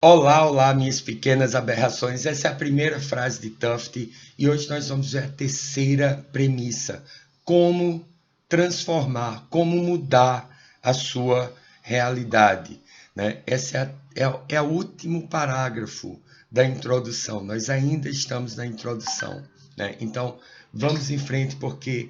Olá, olá, minhas pequenas aberrações. Essa é a primeira frase de Tufte e hoje nós vamos ver a terceira premissa: como transformar, como mudar a sua realidade, né? Esse é o último parágrafo da introdução. Nós ainda estamos na introdução, né? Então, vamos em frente porque,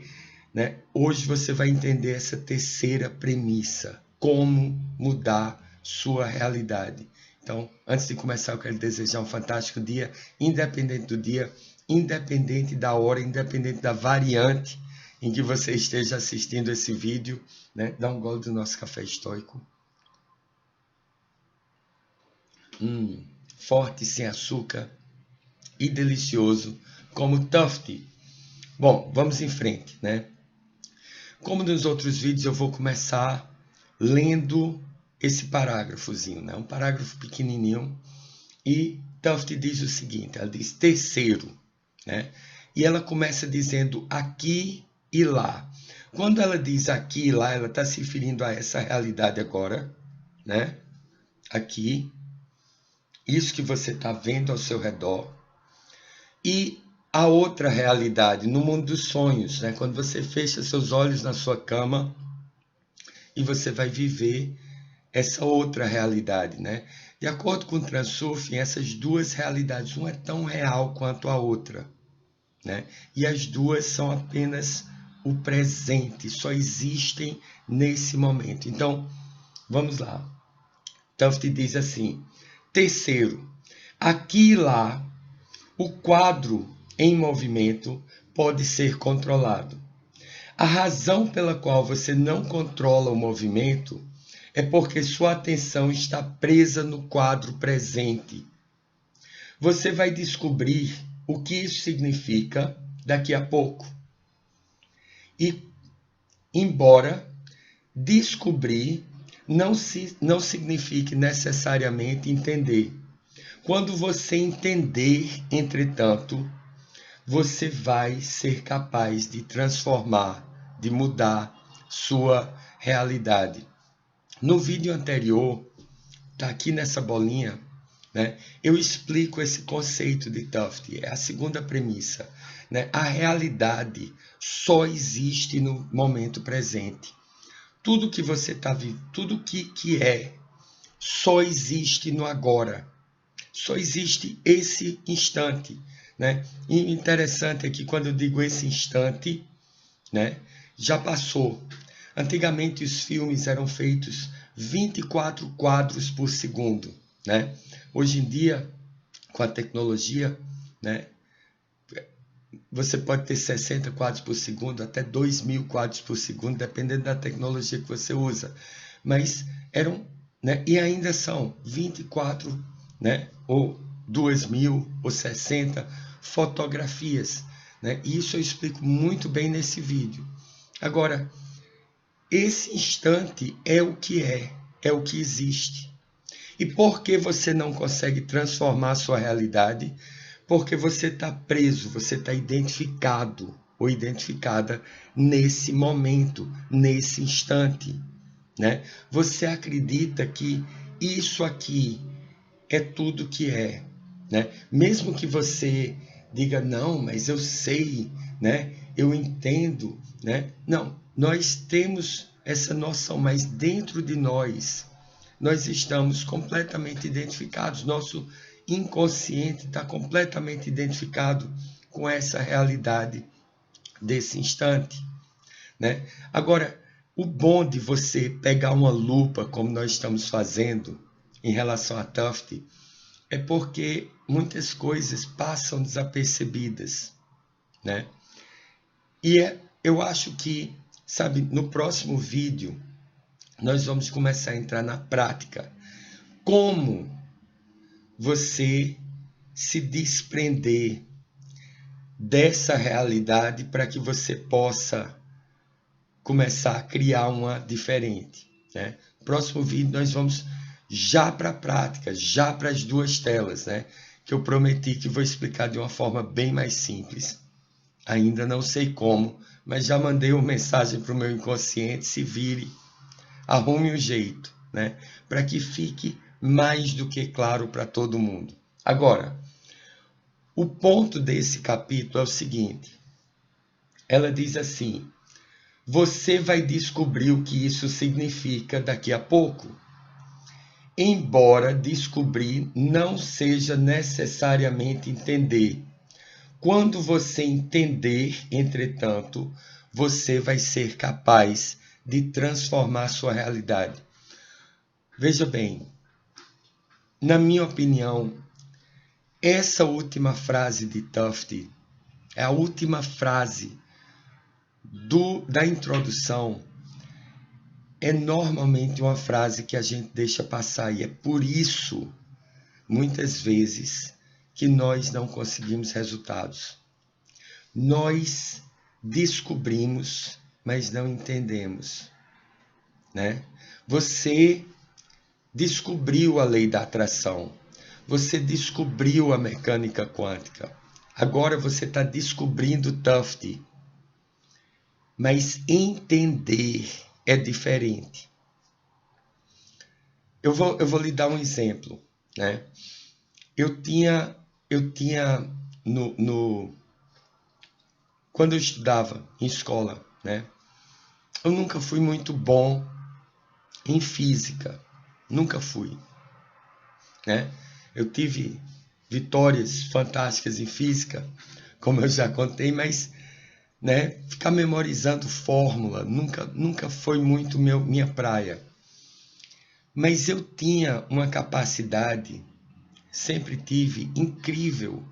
né, hoje você vai entender essa terceira premissa: como mudar sua realidade. Então, antes de começar, eu quero desejar um fantástico dia, independente do dia, independente da hora, independente da variante em que você esteja assistindo esse vídeo, né? Dá um gole do nosso café estoico. Forte, sem açúcar e delicioso, como Tufte. Bom, vamos em frente, né? Como nos outros vídeos, eu vou começar lendo esse parágrafozinho, né? Um parágrafo pequenininho. E Tufte diz o seguinte, ela diz terceiro, né? E ela começa dizendo aqui e lá. Quando ela diz aqui e lá, ela está se referindo a essa realidade agora, né? Aqui, isso que você está vendo ao seu redor. E a outra realidade, no mundo dos sonhos, né? Quando você fecha seus olhos na sua cama e você vai viver essa outra realidade, né? De acordo com o Transurfing, essas duas realidades, uma é tão real quanto a outra, né? E as duas são apenas o presente, só existem nesse momento. Então, vamos lá. Tufte diz assim: terceiro, aqui e lá, o quadro em movimento pode ser controlado. A razão pela qual você não controla o movimento é porque sua atenção está presa no quadro presente. Você vai descobrir o que isso significa daqui a pouco. E, embora descobrir não signifique necessariamente entender. Quando você entender, entretanto, você vai ser capaz de transformar, de mudar sua realidade. No vídeo anterior, tá aqui nessa bolinha, né? Eu explico esse conceito de Tufte, é a segunda premissa, né? A realidade só existe no momento presente. Tudo que você está vivendo, tudo que é, só existe no agora. Só existe esse instante, né? E interessante é que quando eu digo esse instante, né, já passou. Antigamente os filmes eram feitos 24 quadros por segundo, né? Hoje em dia, com a tecnologia, né, você pode ter 60 quadros por segundo, até 2.000 quadros por segundo, dependendo da tecnologia que você usa. Mas eram, né, e ainda são 24, né, ou 2.000 ou 60 fotografias, né? E isso eu explico muito bem nesse vídeo. Agora, esse instante é o que existe. E por que você não consegue transformar a sua realidade? Porque você está preso, você está identificado ou identificada nesse momento, nesse instante, né? Você acredita que isso aqui é tudo que é, né? Mesmo que você diga não, mas eu sei, né? Eu entendo, né? Não, nós temos essa noção, mas dentro de nós estamos completamente identificados. Nosso inconsciente está completamente identificado com essa realidade desse instante, né? Agora, o bom de você pegar uma lupa, como nós estamos fazendo em relação a Tufte, é porque muitas coisas passam desapercebidas, né? E eu acho que, sabe, no próximo vídeo, nós vamos começar a entrar na prática. Como você se desprender dessa realidade para que você possa começar a criar uma diferente, né? Próximo vídeo nós vamos já para a prática, já para as duas telas, né? Que eu prometi que vou explicar de uma forma bem mais simples. Ainda não sei como, mas já mandei uma mensagem para o meu inconsciente, se vire, arrume um jeito, né? Para que fique mais do que claro para todo mundo. Agora, o ponto desse capítulo é o seguinte. Ela diz assim: você vai descobrir o que isso significa daqui a pouco. Embora descobrir não seja necessariamente entender. Quando você entender, entretanto, você vai ser capaz de transformar sua realidade. Veja bem, na minha opinião, essa última frase de Tufte é a última frase da introdução. É normalmente uma frase que a gente deixa passar e é por isso, muitas vezes, que nós não conseguimos resultados. Nós descobrimos, mas não entendemos, né? Você descobriu a lei da atração, você descobriu a mecânica quântica, agora você está descobrindo Tufte, mas entender é diferente. Eu vou lhe dar um exemplo, né? Eu tinha quando eu estudava em escola, né? Eu nunca fui muito bom em física, nunca fui, né? Eu tive vitórias fantásticas em física, como eu já contei, mas, né, ficar memorizando fórmula nunca foi muito minha praia. Mas eu tinha uma capacidade, sempre tive, incrível,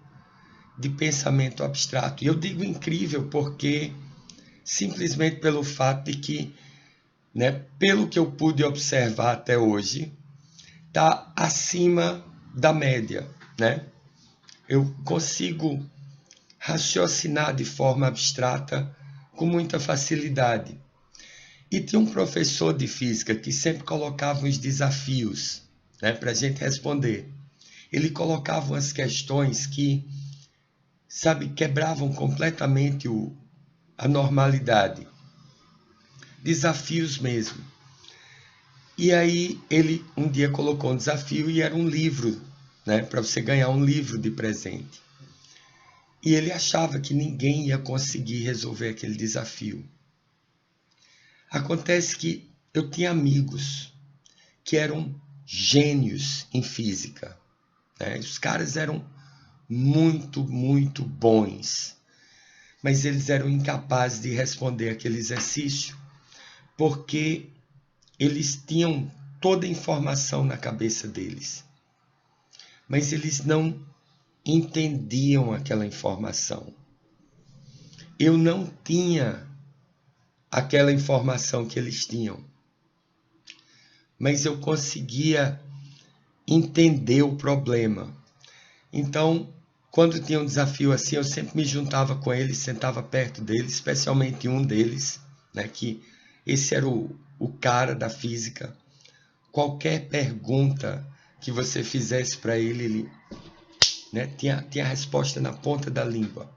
de pensamento abstrato. E eu digo incrível porque simplesmente pelo fato de que, né, pelo que eu pude observar até hoje, está acima da média, né? Eu consigo raciocinar de forma abstrata com muita facilidade. E tinha um professor de física que sempre colocava uns desafios, né, para a gente responder. Ele colocava umas questões que, sabe, quebravam completamente a normalidade. Desafios mesmo. E aí ele um dia colocou um desafio e era um livro, né, para você ganhar um livro de presente. E ele achava que ninguém ia conseguir resolver aquele desafio. Acontece que eu tinha amigos que eram gênios em física, né? Os caras eram muito, muito bons, mas eles eram incapazes de responder aquele exercício porque eles tinham toda a informação na cabeça deles, mas eles não entendiam aquela informação. Eu não tinha aquela informação que eles tinham, mas eu conseguia entender o problema. Então, quando tinha um desafio assim, eu sempre me juntava com eles, sentava perto deles, especialmente um deles, né, que esse era o cara da física. Qualquer pergunta que você fizesse para ele, né, tinha a resposta na ponta da língua.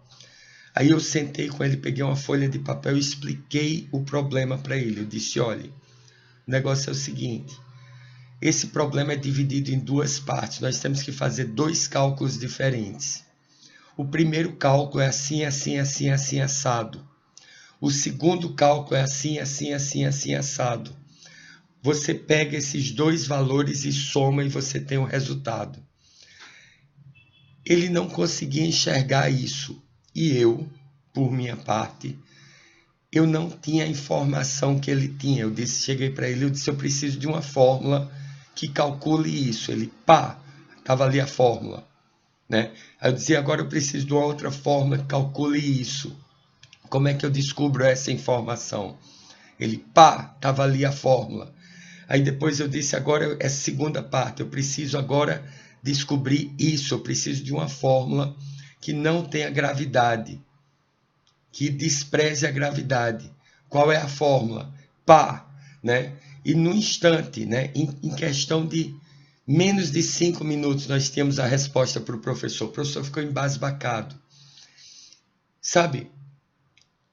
Aí eu sentei com ele, peguei uma folha de papel e expliquei o problema para ele. Eu disse, olha, o negócio é o seguinte, esse problema é dividido em duas partes, nós temos que fazer dois cálculos diferentes. O primeiro cálculo é assim, assim, assim, assim, assado. O segundo cálculo é assim, assim, assim, assim, assado. Você pega esses dois valores e soma e você tem o resultado. Ele não conseguia enxergar isso. E eu, por minha parte, eu não tinha a informação que ele tinha. Cheguei para ele, eu disse, eu preciso de uma fórmula que calcule isso. Ele, pá, estava ali a fórmula, né? Aí eu dizia, agora eu preciso de uma outra fórmula que calcule isso. Como é que eu descubro essa informação? Ele, pá, estava ali a fórmula. Aí depois eu disse, agora é a segunda parte, eu preciso agora descobrir isso, eu preciso de uma fórmula que não tenha gravidade, que despreze a gravidade. Qual é a fórmula? Pá, né? E no instante, né, em questão de menos de 5 minutos, nós tínhamos a resposta para o professor. O professor ficou embasbacado. Sabe,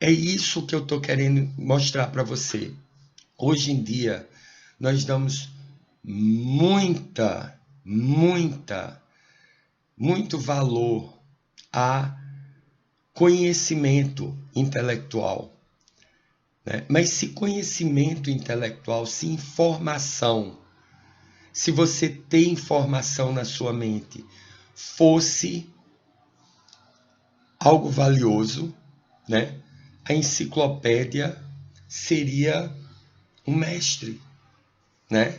é isso que eu estou querendo mostrar para você. Hoje em dia, nós damos muito valor a conhecimento intelectual, né? Mas se conhecimento intelectual, se informação, se você tem informação na sua mente, fosse algo valioso, né? A enciclopédia seria um mestre, né?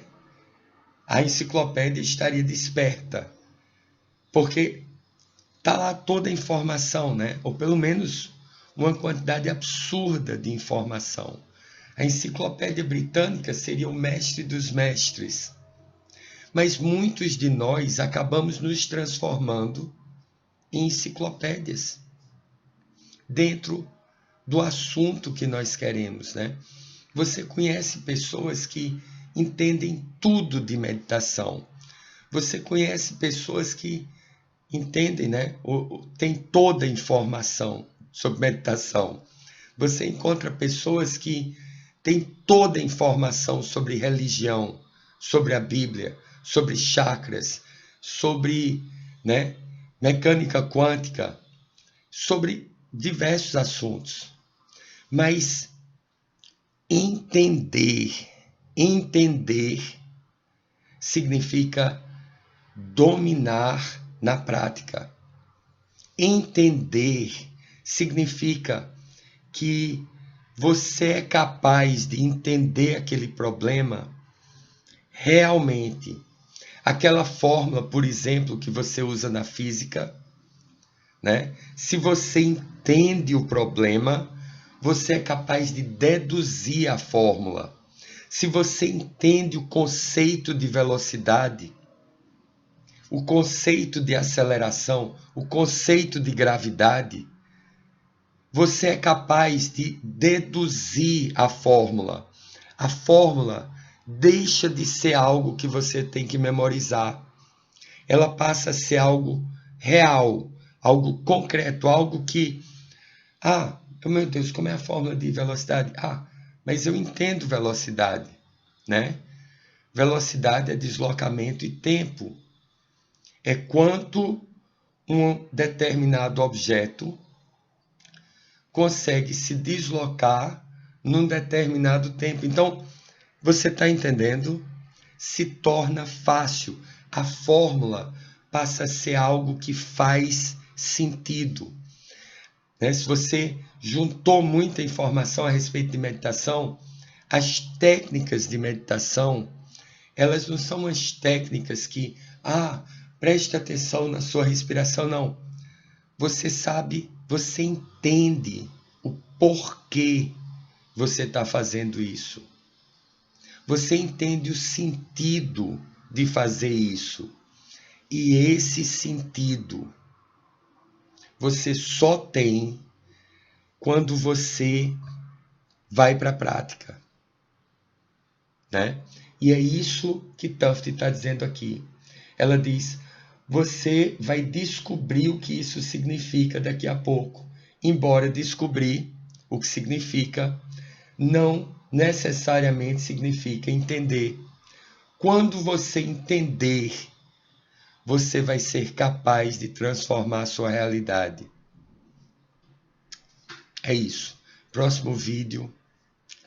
A enciclopédia estaria desperta, porque tá lá toda a informação, né? Ou pelo menos uma quantidade absurda de informação. A enciclopédia britânica seria o mestre dos mestres. Mas muitos de nós acabamos nos transformando em enciclopédias dentro do assunto que nós queremos, né? Você conhece pessoas que entendem tudo de meditação. Você conhece pessoas que entendem, né? Tem toda a informação sobre meditação. Você encontra pessoas que têm toda a informação sobre religião, sobre a Bíblia, sobre chakras, sobre, né, mecânica quântica, sobre diversos assuntos. Mas entender significa dominar na prática. Entender significa que você é capaz de entender aquele problema realmente. Aquela fórmula, por exemplo, que você usa na física, né? Se você entende o problema, você é capaz de deduzir a fórmula. Se você entende o conceito de velocidade, o conceito de aceleração, o conceito de gravidade, você é capaz de deduzir a fórmula. A fórmula deixa de ser algo que você tem que memorizar. Ela passa a ser algo real, algo concreto, algo que... meu Deus, como é a fórmula de velocidade? Mas eu entendo velocidade, né? Velocidade é deslocamento e tempo. É quanto um determinado objeto consegue se deslocar num determinado tempo. Então, você está entendendo? Se torna fácil. A fórmula passa a ser algo que faz sentido, né? Se você juntou muita informação a respeito de meditação, as técnicas de meditação, elas não são as técnicas que, preste atenção na sua respiração, não. Você sabe, você entende o porquê você está fazendo isso. Você entende o sentido de fazer isso. E esse sentido você só tem quando você vai para a prática, né? E é isso que Tufte está dizendo aqui. Ela diz, você vai descobrir o que isso significa daqui a pouco. Embora descobrir o que significa não necessariamente significa entender. Quando você entender, você vai ser capaz de transformar a sua realidade. É isso. Próximo vídeo,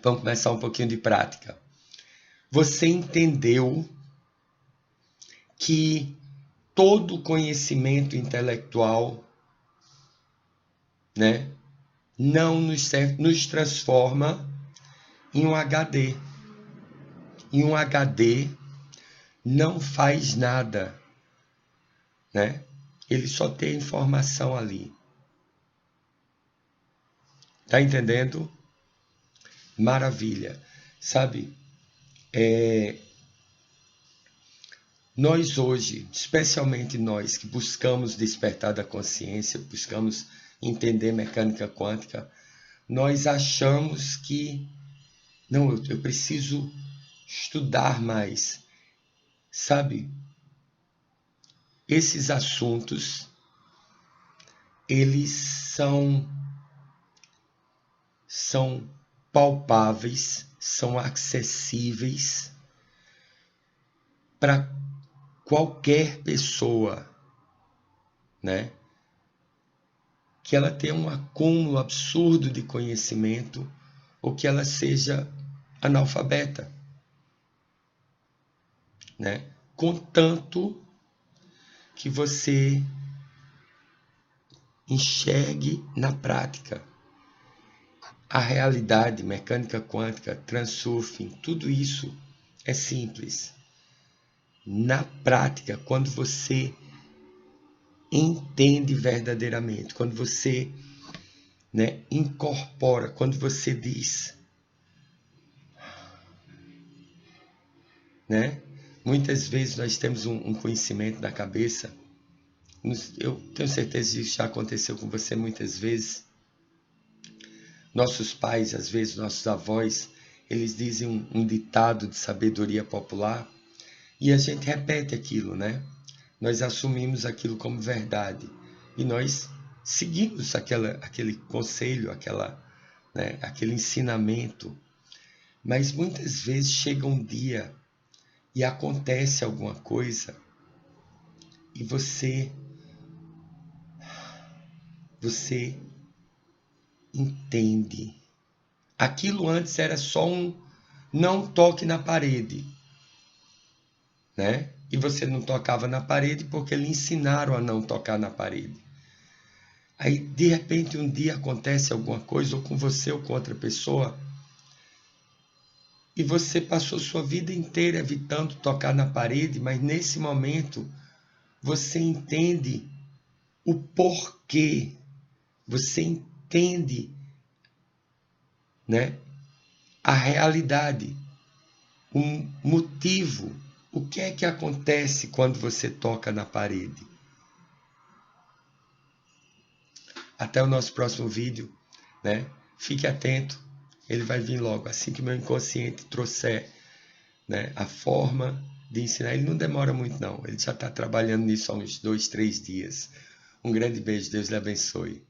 vamos começar um pouquinho de prática. Você entendeu que todo conhecimento intelectual, né, não nos transforma em um HD. E um HD não faz nada, né? Ele só tem informação ali. Tá entendendo? Maravilha. Sabe, nós hoje, especialmente nós que buscamos despertar da consciência, buscamos entender mecânica quântica, nós achamos que, não, eu preciso estudar mais. Sabe, esses assuntos, eles são palpáveis, são acessíveis para qualquer pessoa, né? Que ela tenha um acúmulo absurdo de conhecimento ou que ela seja analfabeta, né? Contanto que você enxergue na prática a realidade, mecânica quântica, transurfing, tudo isso é simples. Na prática, quando você entende verdadeiramente, quando você, né, incorpora, quando você diz, né? Muitas vezes nós temos um conhecimento na cabeça, eu tenho certeza que isso já aconteceu com você muitas vezes. Nossos pais, às vezes nossos avós, eles dizem um ditado de sabedoria popular e a gente repete aquilo, né? Nós assumimos aquilo como verdade e nós seguimos aquele conselho, né, aquele ensinamento. Mas muitas vezes chega um dia e acontece alguma coisa e você entende. Aquilo antes era só um não toque na parede, né? E você não tocava na parede porque lhe ensinaram a não tocar na parede. Aí, de repente, um dia acontece alguma coisa, ou com você ou com outra pessoa, e você passou sua vida inteira evitando tocar na parede, mas nesse momento você entende o porquê, você entende, né, a realidade, o motivo, o que é que acontece quando você toca na parede. Até o nosso próximo vídeo, né? Fique atento, ele vai vir logo. Assim que meu inconsciente trouxer, né, a forma de ensinar, ele não demora muito não, ele já está trabalhando nisso há uns 2, 3 dias. Um grande beijo, Deus lhe abençoe.